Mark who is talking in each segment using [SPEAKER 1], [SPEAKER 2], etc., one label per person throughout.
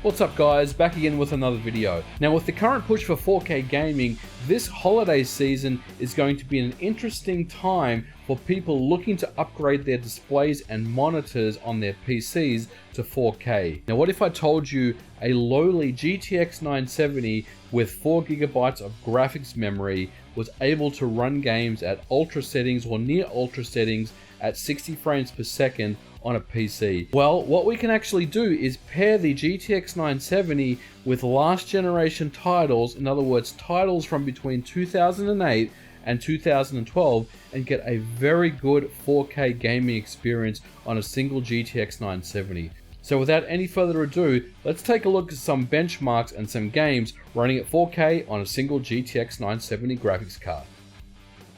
[SPEAKER 1] What's up guys, back again with another video. Now with the current push for 4K gaming, this holiday season is going to be an interesting time for people looking to upgrade their displays and monitors on their PCs to 4K. Now what if I told you a lowly GTX 970 with 4GB of graphics memory was able to run games at ultra settings or near ultra settings at 60 frames per second on a PC? Well, what we can actually do is pair the GTX 970 with last generation titles, in other words titles from between 2008 and 2012, and get a very good 4K gaming experience on a single GTX 970. So without any further ado, let's take a look at some benchmarks and some games running at 4K on a single GTX 970 graphics card.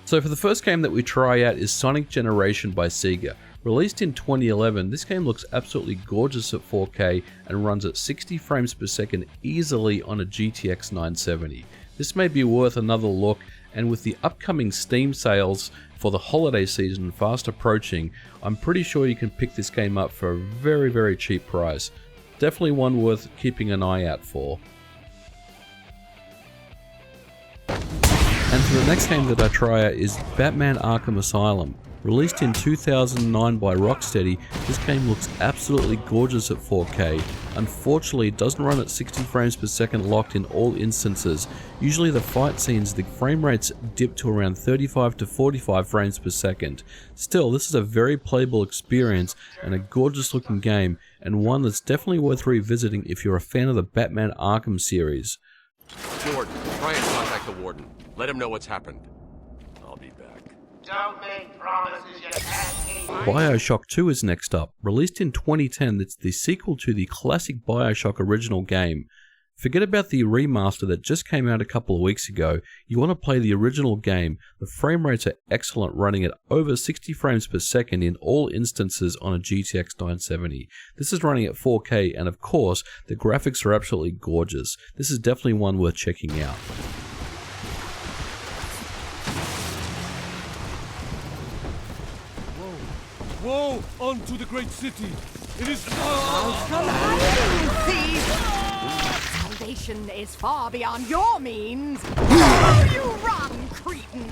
[SPEAKER 1] So for the first game that we try out is Sonic Generation by Sega. Released in 2011, this game looks absolutely gorgeous at 4K and runs at 60 frames per second easily on a GTX 970. This may be worth another look, and with the upcoming Steam sales for the holiday season fast approaching, I'm pretty sure you can pick this game up for a very cheap price. Definitely one worth keeping an eye out for. And for the next game that I try out is Batman Arkham Asylum. Released in 2009 by Rocksteady, this game looks absolutely gorgeous at 4K. Unfortunately, it doesn't run at 60 frames per second locked in all instances. Usually the fight scenes, the frame rates dip to around 35 to 45 frames per second. Still, this is a very playable experience and a gorgeous looking game, and one that's definitely worth revisiting if you're a fan of the Batman Arkham series.
[SPEAKER 2] Jordan, try and contact the warden. Let him know what's happened. I'll be back.
[SPEAKER 3] Don't make promises you can't keep.
[SPEAKER 1] Bioshock 2 is next up. Released in 2010, it's the sequel to the classic Bioshock original game. Forget about the remaster that just came out a couple of weeks ago. You want to play the original game. The frame rates are excellent, running at over 60 frames per second in all instances on a GTX 970. This is running at 4K, and of course, the graphics are absolutely gorgeous. This is definitely one worth checking out.
[SPEAKER 4] Whoa! Onto the great city! It is...
[SPEAKER 5] Salvation is far beyond your means! You run, cretin!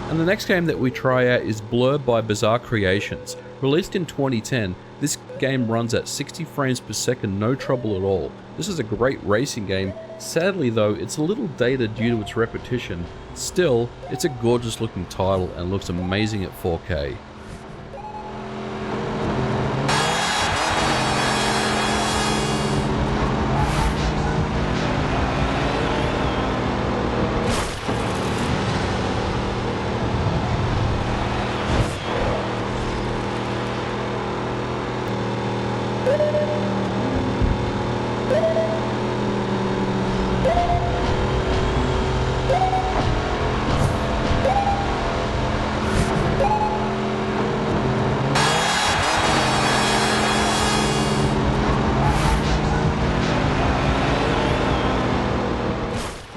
[SPEAKER 1] And the next game that we try out is Blur by Bizarre Creations. Released in 2010, this game runs at 60 frames per second, no trouble at all. This is a great racing game. Sadly though, it's a little dated due to its repetition. Still, it's a gorgeous looking title and looks amazing at 4K.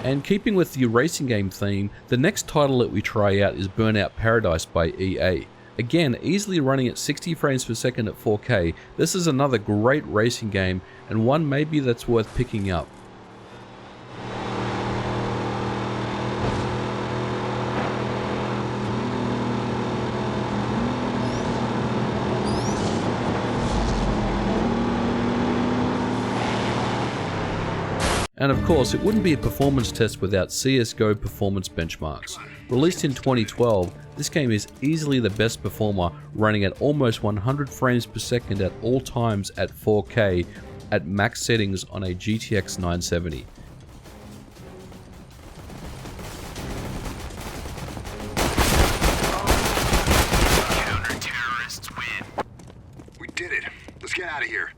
[SPEAKER 1] And keeping with the racing game theme, the next title that we try out is Burnout Paradise by EA. Again, easily running at 60 frames per second at 4K, this is another great racing game, and one maybe that's worth picking up. And of course, it wouldn't be a performance test without CSGO performance benchmarks. Released in 2012, this game is easily the best performer, running at almost 100 frames per second at all times at 4K at max settings on a GTX 970.
[SPEAKER 6] Counter-terrorists win. We did it. Let's get out of here.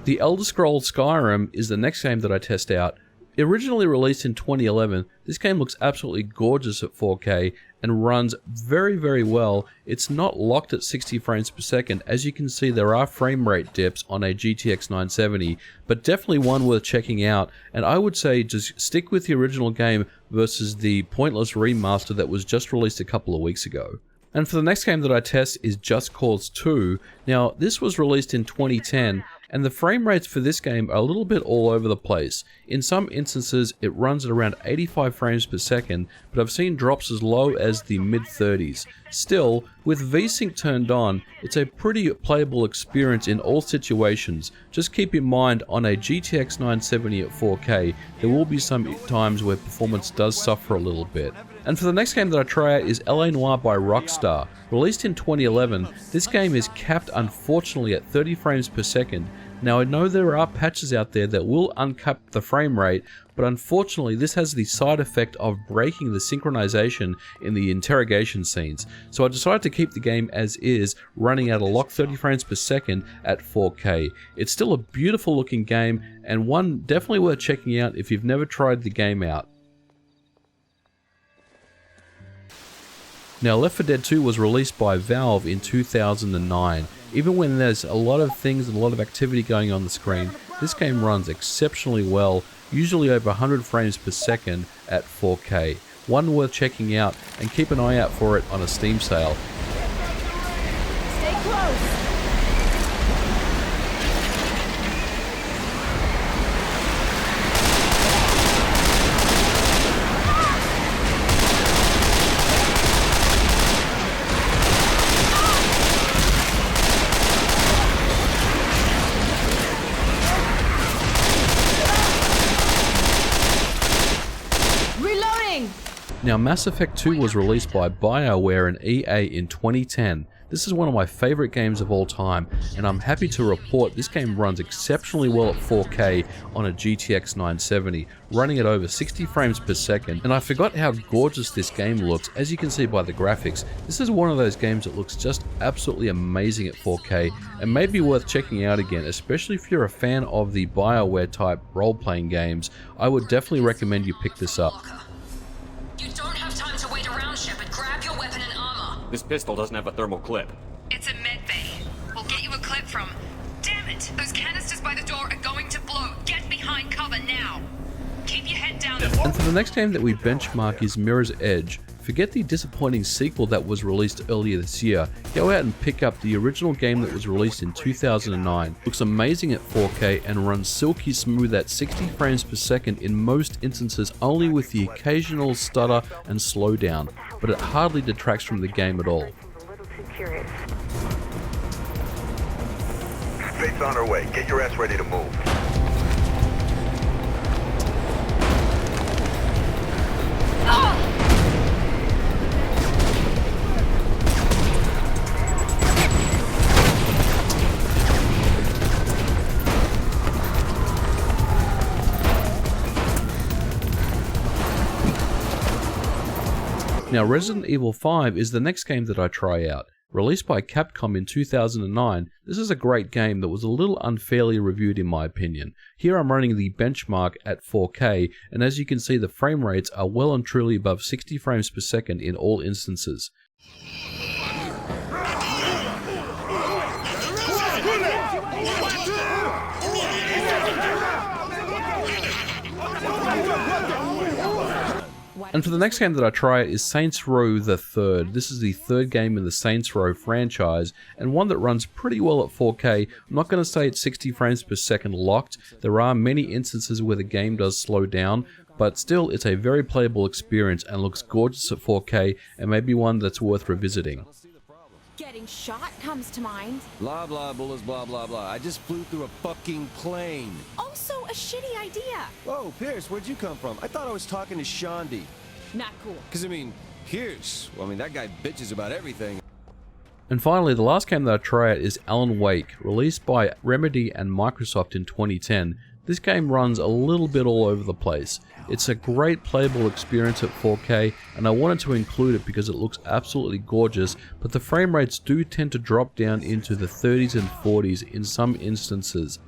[SPEAKER 1] The Elder Scrolls Skyrim is the next game that I test out. Originally released in 2011, this game looks absolutely gorgeous at 4K and runs very well. It's not locked at 60 frames per second. As you can see, there are frame rate dips on a GTX 970, but definitely one worth checking out. And I would say just stick with the original game versus the pointless remaster that was just released a couple of weeks ago. And for the next game that I test is Just Cause 2. Now, this was released in 2010, and the frame rates for this game are a little bit all over the place. In some instances, it runs at around 85 frames per second, but I've seen drops as low as the mid-30s. Still, with VSync turned on, it's a pretty playable experience in all situations. Just keep in mind, on a GTX-970 at 4K, there will be some times where performance does suffer a little bit. And for the next game that I try out is LA Noire by Rockstar. Released in 2011, this game is capped unfortunately at 30 frames per second. Now I know there are patches out there that will uncap the frame rate, but unfortunately this has the side effect of breaking the synchronization in the interrogation scenes. So I decided to keep the game as is, running at a locked 30 frames per second at 4K. It's still a beautiful looking game, and one definitely worth checking out if you've never tried the game out. Now, Left 4 Dead 2 was released by Valve in 2009. Even when there's a lot of things and a lot of activity going on the screen, this game runs exceptionally well, usually over 100 frames per second at 4K. One worth checking out, and keep an eye out for it on a Steam sale.
[SPEAKER 5] Stay close.
[SPEAKER 1] Now, Mass Effect 2 was released by BioWare and EA in 2010. This is one of my favorite games of all time, and I'm happy to report this game runs exceptionally well at 4K on a GTX 970, running at over 60 frames per second. And I forgot how gorgeous this game looks. As you can see by the graphics, this is one of those games that looks just absolutely amazing at 4K, and may be worth checking out again, especially if you're a fan of the BioWare type role-playing games. I would definitely recommend you pick this up.
[SPEAKER 7] You don't have time to wait around, Shepard. Grab your weapon and armor.
[SPEAKER 8] This pistol doesn't have a thermal clip.
[SPEAKER 7] It's a med bay. We'll get you a clip from... Damn it! Those canisters by the door are going to blow. Get behind cover now. Keep your head down.
[SPEAKER 1] And for the next game that we benchmark is Mirror's Edge. Forget the disappointing sequel that was released earlier this year. Go out and pick up the original game that was released in 2009. Looks amazing at 4K and runs silky smooth at 60 frames per second in most instances, only with the occasional stutter and slowdown, but it hardly detracts from the game at all.
[SPEAKER 6] Fate's on her way. Get your ass ready to move.
[SPEAKER 1] Now, Resident Evil 5 is the next game that I try out. Released by Capcom in 2009, this is a great game that was a little unfairly reviewed in my opinion. Here I'm running the benchmark at 4K, and as you can see the frame rates are well and truly above 60 frames per second in all instances. And for the next game that I try is Saints Row the Third. This is the third game in the Saints Row franchise, and one that runs pretty well at 4K. I'm not going to say it's 60 frames per second locked. There are many instances where the game does slow down, but still it's a very playable experience and looks gorgeous at 4K, and maybe one that's worth revisiting.
[SPEAKER 5] Getting shot comes to mind.
[SPEAKER 4] Blah, blah, bullets, blah, blah, blah. I just flew through a fucking plane.
[SPEAKER 5] Also a shitty idea.
[SPEAKER 4] Whoa, Pierce, where'd you come from? I thought I was talking to Shondi.
[SPEAKER 5] Not cool.
[SPEAKER 4] Because, I mean, Pierce, well, I mean, that guy bitches about everything.
[SPEAKER 1] And finally, the last game that I try out is Alan Wake, released by Remedy and Microsoft in 2010. This game runs a little bit all over the place. It's a great playable experience at 4K, and I wanted to include it because it looks absolutely gorgeous, but the frame rates do tend to drop down into the 30s and 40s in some instances.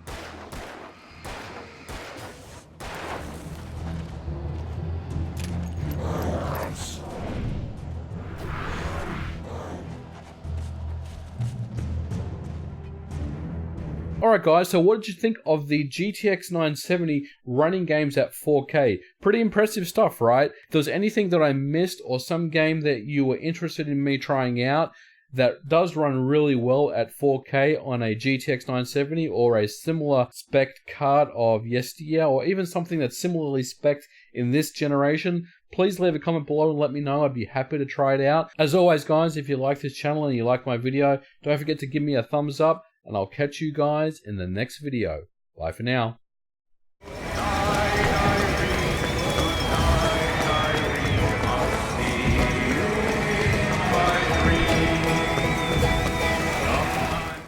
[SPEAKER 1] Alright guys, so what did you think of the GTX 970 running games at 4K? Pretty impressive stuff, right? If there's anything that I missed or some game that you were interested in me trying out that does run really well at 4K on a GTX 970 or a similar spec card of yesteryear, or even something that's similarly spec'd in this generation, please leave a comment below and let me know. I'd be happy to try it out. As always guys, if you like this channel and you like my video, don't forget to give me a thumbs up, and I'll catch you guys in the next video. Bye for now.